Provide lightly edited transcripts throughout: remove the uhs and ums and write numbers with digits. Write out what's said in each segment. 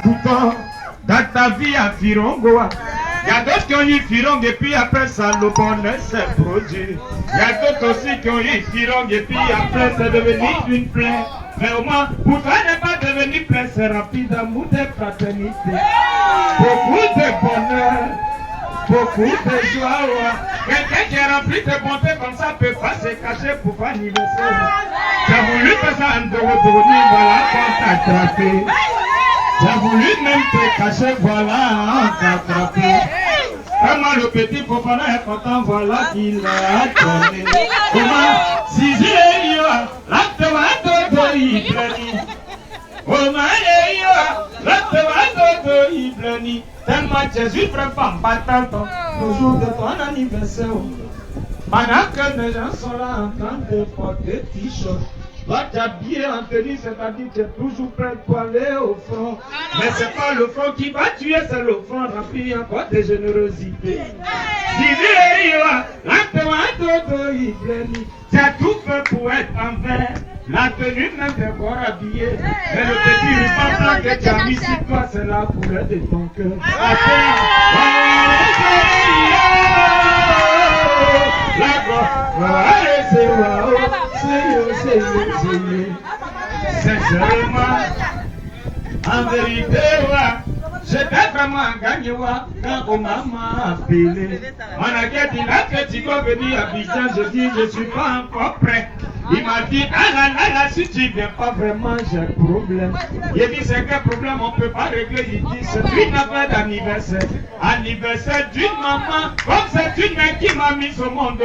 Pourtant, dans ta vie à Firongo, il y a d'autres qui ont eu Firong et puis après ça, le bonheur s'est produit. Il y a d'autres aussi qui ont eu Firong et puis après c'est devenu une plaie. Mais au moins, pour toi n'est pas devenu plaie, c'est rempli d'amour, de fraternité. Beaucoup de bonheur, beaucoup de joie. Quelqu'un qui est rempli de bonté comme ça peut pas se cacher pour faire anniversaire. Tu as voulu faire ça en dehors, voilà quand t'as attrapé. J'ai voulu même te cacher, voilà, on t'a attrapé. Comment le petit Fofana est content, voilà qu'il a donné. Comment, si j'ai eu, la tomate il plani. Comment j'ai eu, la tomate il plani. Tellement Jésus prépare pas tant, le jour de ton anniversaire. Pendant que les gens sont là en train de porter t-shirt. Toi, tu as bien en tenue, c'est-à-dire que tu es toujours prêt pour aller au front. Mais ce n'est pas le front qui va tuer, c'est le front rempli encore de générosité. Si tu as tout fait pour être en vert, la tenue même de corps habillé. Mais le petit ruban blanc que tu as mis sur toi, c'est la couleur de ton cœur. Sincèrement, en vérité, j'étais vraiment gagné quand on m'a appelé. On a dit là que tu vas venir à Abidjan, je dis je ne suis pas encore prêt. Il m'a dit ah là, si tu ne viens pas vraiment, j'ai un problème. Il dit c'est quel problème, on ne peut pas régler. Il dit c'est une affaire d'anniversaire. Anniversaire d'une maman, comme c'est une mère qui m'a mis au monde.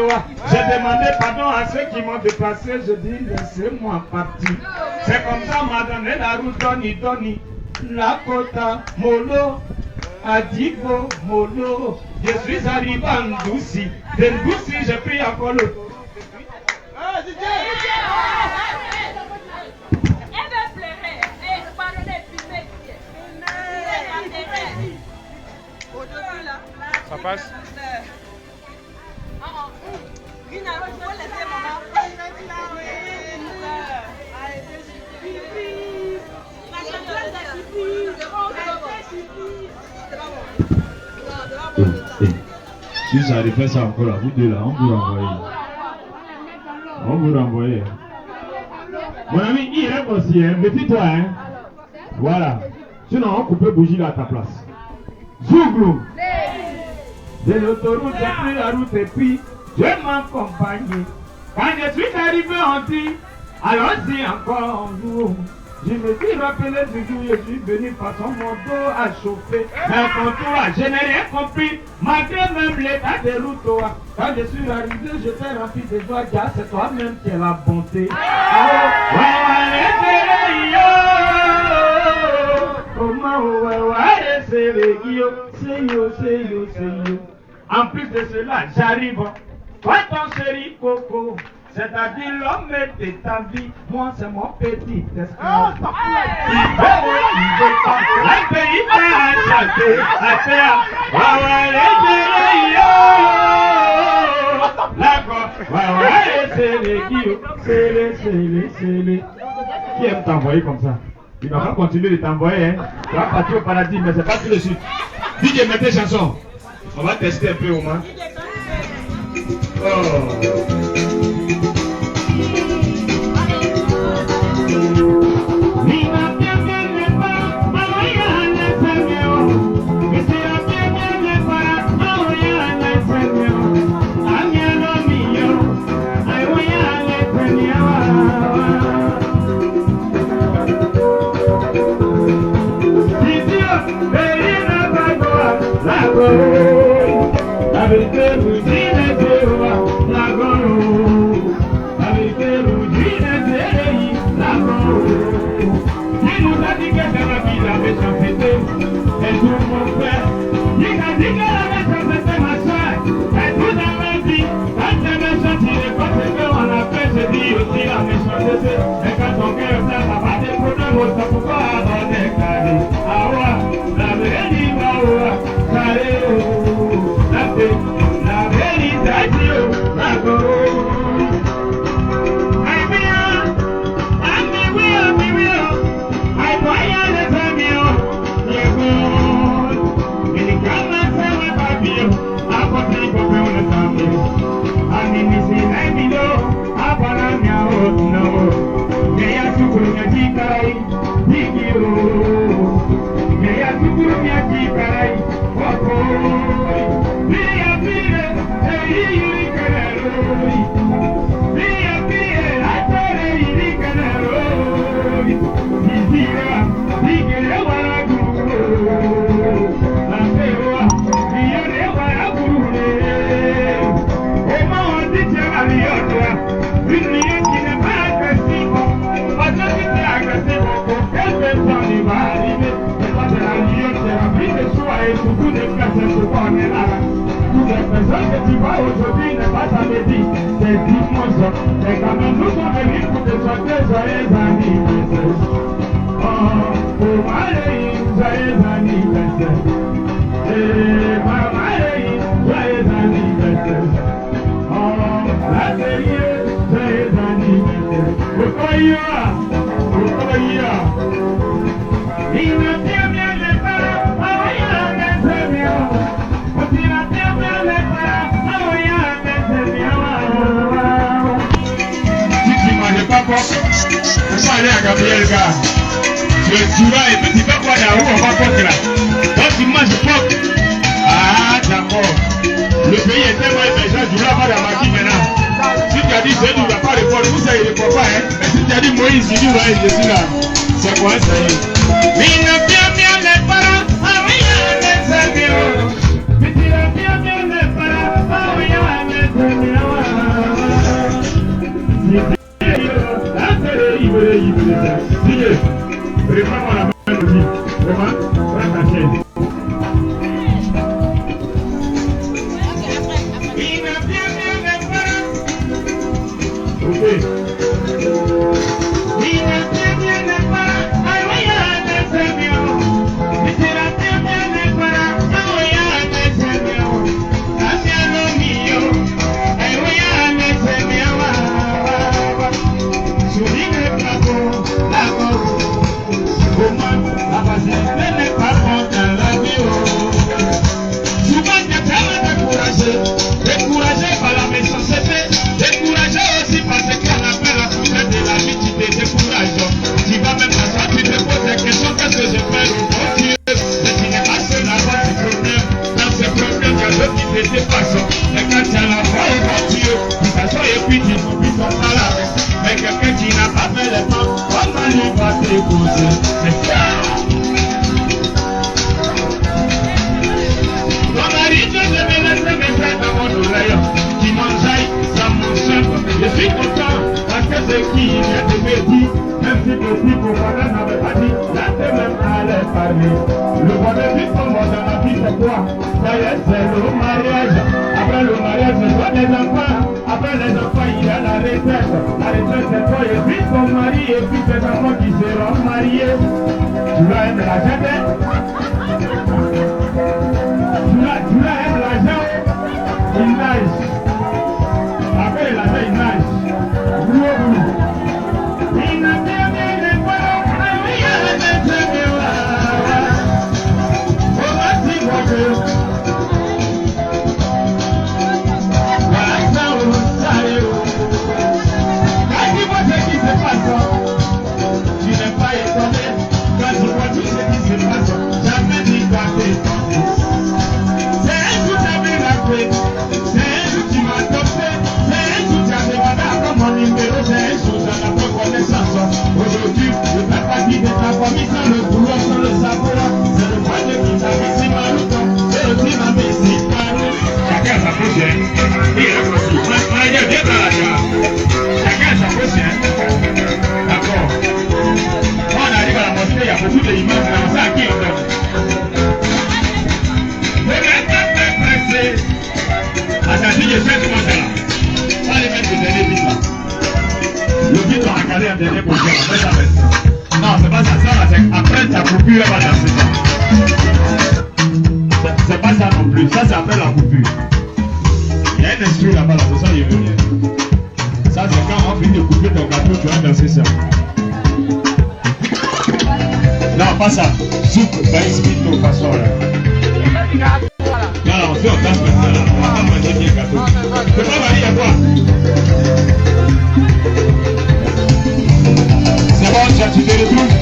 J'ai demandé pardon à ceux qui m'ont dépassé. Je dis laissez-moi partir. C'est comme ça on m'a donné la route Doni, la Kota, Molo, Adigo, Molo. Je suis arrivé à Ndouci. De Ndouci, j'ai pris encore le. Ça passe? Si ça arrive ça encore là, vous deux là, on vous renvoie. On vous renvoie. Mon ami, il rêve aussi, hein. Méfie-toi, hein. Voilà. Sinon, on coupe bougie là à ta place. Zouglou. De l'autoroute, j'ai pris la route et puis je m'accompagne. Quand je suis arrivé, on dit, allons-y encore un jour. Je me suis rappelé du jour où je suis venu façon mon dos à chauffer. Mais pour toi, je n'ai rien compris. Malgré même l'état de route, quand je suis arrivé, j'étais rempli de joie. C'est toi-même qui as la bonté. En plus de cela, j'arrive. Toi, ton chéri Coco. C'est-à-dire l'homme de ta vie, moi c'est mon petit esclave. Il veut pas, la pays va chanter, à faire, qui aime t'envoyer comme ça? Il va pas continuer de t'envoyer, hein. Tu vas partir au paradis, mais c'est pas tout de suite. DJ, mets tes chansons. On va tester un peu au moins. C'est tu te retrouves.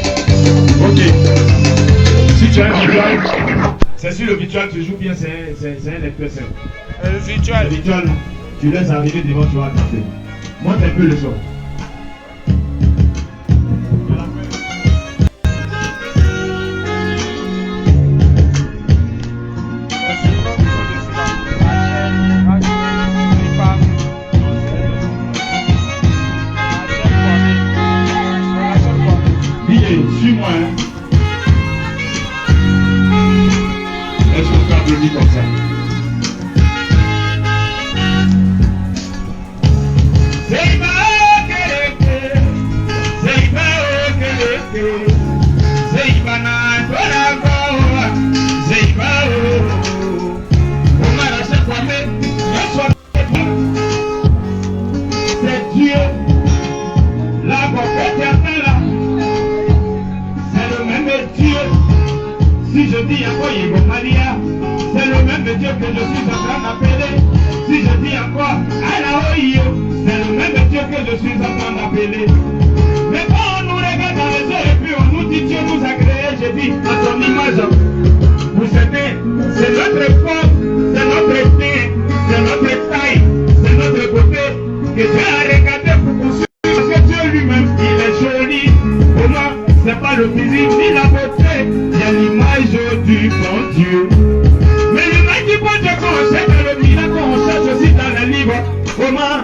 Ok. Si tu as un virtual, c'est sur le virtual, tu joues bien, c'est un expression. Virtual. Le virtual, tu laisses arriver devant, tu vas canter. Monte un peu le son. Suis-moi. Est-ce qu'on peut applaudir comme ça? C'est Dieu, la bonté éternelle. Si je dis encore Maria, c'est le même Dieu que je suis en train d'appeler. Si je dis encore Alaoyo, c'est le même Dieu que je suis en train d'appeler. Mais quand on nous regarde dans les yeux et puis on nous dit Dieu nous a créés, je dis à ton image. Vous savez, c'est notre forme, c'est notre esprit, c'est notre taille, c'est notre beauté que Dieu a regardé pour construire. Parce que Dieu lui-même, il est joli. Pour moi, c'est pas le physique ni la beauté, il y a l'image du bon Dieu. Mais l'image du bon Dieu qu'on cherche dans le miracle, qu'on cherche aussi dans les livres. Comment?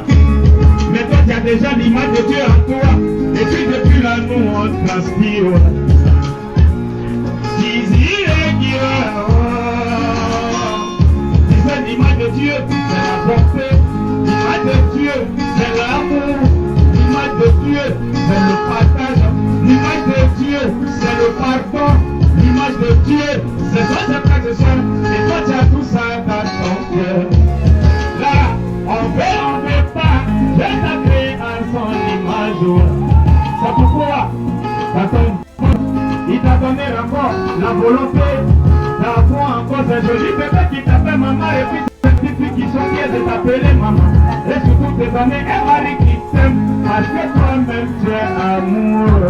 Mais toi, tu as déjà l'image de Dieu en toi. Et puis depuis là, nous, on transpire. C'est l'image de Dieu, c'est la portée. L'image de Dieu, c'est l'amour. L'image de Dieu, c'est le partage. L'image de Dieu, c'est le pardon. L'image de Dieu, c'est toi, c'est frères et sœurs. Et toi, tu as tout ça dans ton cœur. Là, on veut pas. Dieu t'a créé à son image. C'est pourquoi, il t'a donné encore la volonté d'avoir encore ces jolis bébés qui t'appellent maman et puis ces petites filles qui sont fières de t'appeler maman. Et surtout tes amis et mari qui t'aiment parce que toi-même tu es amour.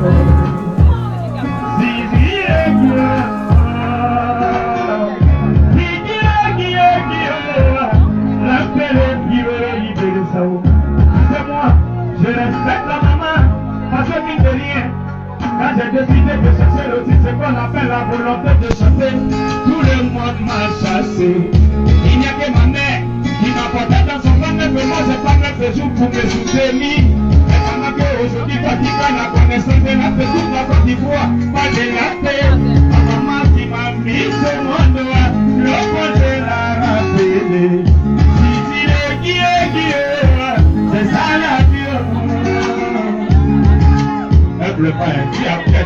C'est moi, je respecte la maman parce que mine de rien. Quand j'ai décidé de chercher le titre, c'est qu'on appelle la volonté de chanter. Tout le monde m'a chassé. Il n'y a que ma mère qui m'a porté dans son ventre. Mais moi, j'ai pas 9 jours pour me soutenir. Mais pendant qu'aujourd'hui, quand il prend la connaissance de la paix, toute la Côte d'Ivoire, pas de la paix. Ma maman qui m'a mis sur mon doigt, le fond de la rappelé. C'est ça la vie. Le pain, qui a pris la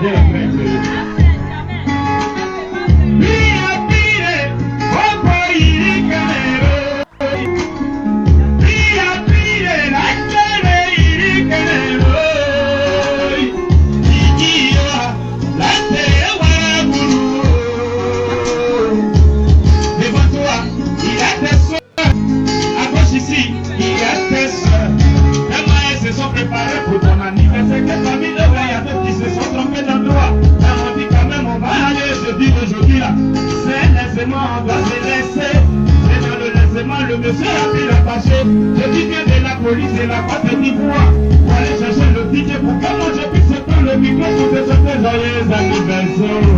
devant toi, il a tes soeurs. À gauche ici, il a tes soeurs. Les moyens se sont préparés pour ton anniversaire. Que famille de voyageurs qui se sont trompés d'endroit. On dit quand même on va aller, je dis aujourd'hui là. C'est laissement, on doit se laisser. C'est dans le laissement, le monsieur a pris la fâché. Je dis bien de la police et la Côte d'Ivoire. Pour aller chercher le DJ pour que moi je puisse prendre le micro pour te souhaiter joyeux anniversaire.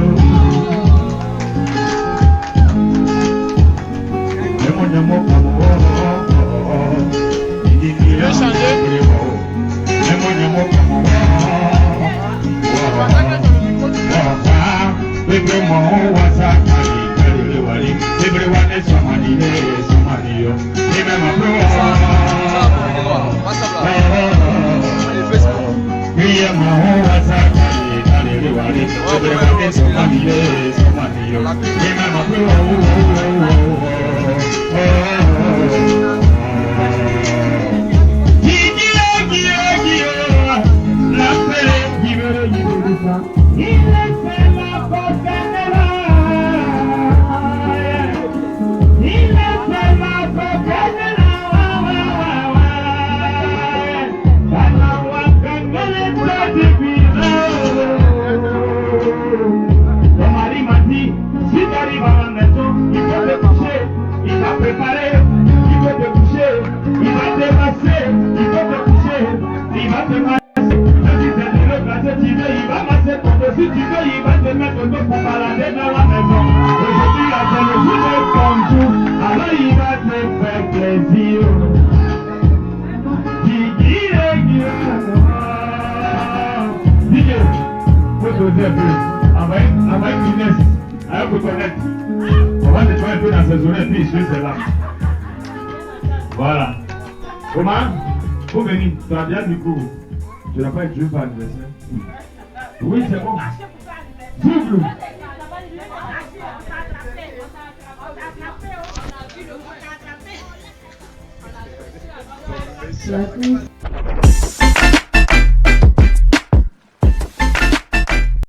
rentrer dans la maison. Aujourd'hui, là, c'est le jour de ton jour. Alors, il va te faire plaisir. DJ, faut doser un peu. Avec finesse, avec cotonette. On va nettoyer un peu dans ces oreilles et puis suivre celle-là. Voilà. Comment? Faut venir. Tu as bien du coup. Tu n'as pas été joué pour l'anniversaire? Oui, c'est bon. Double. La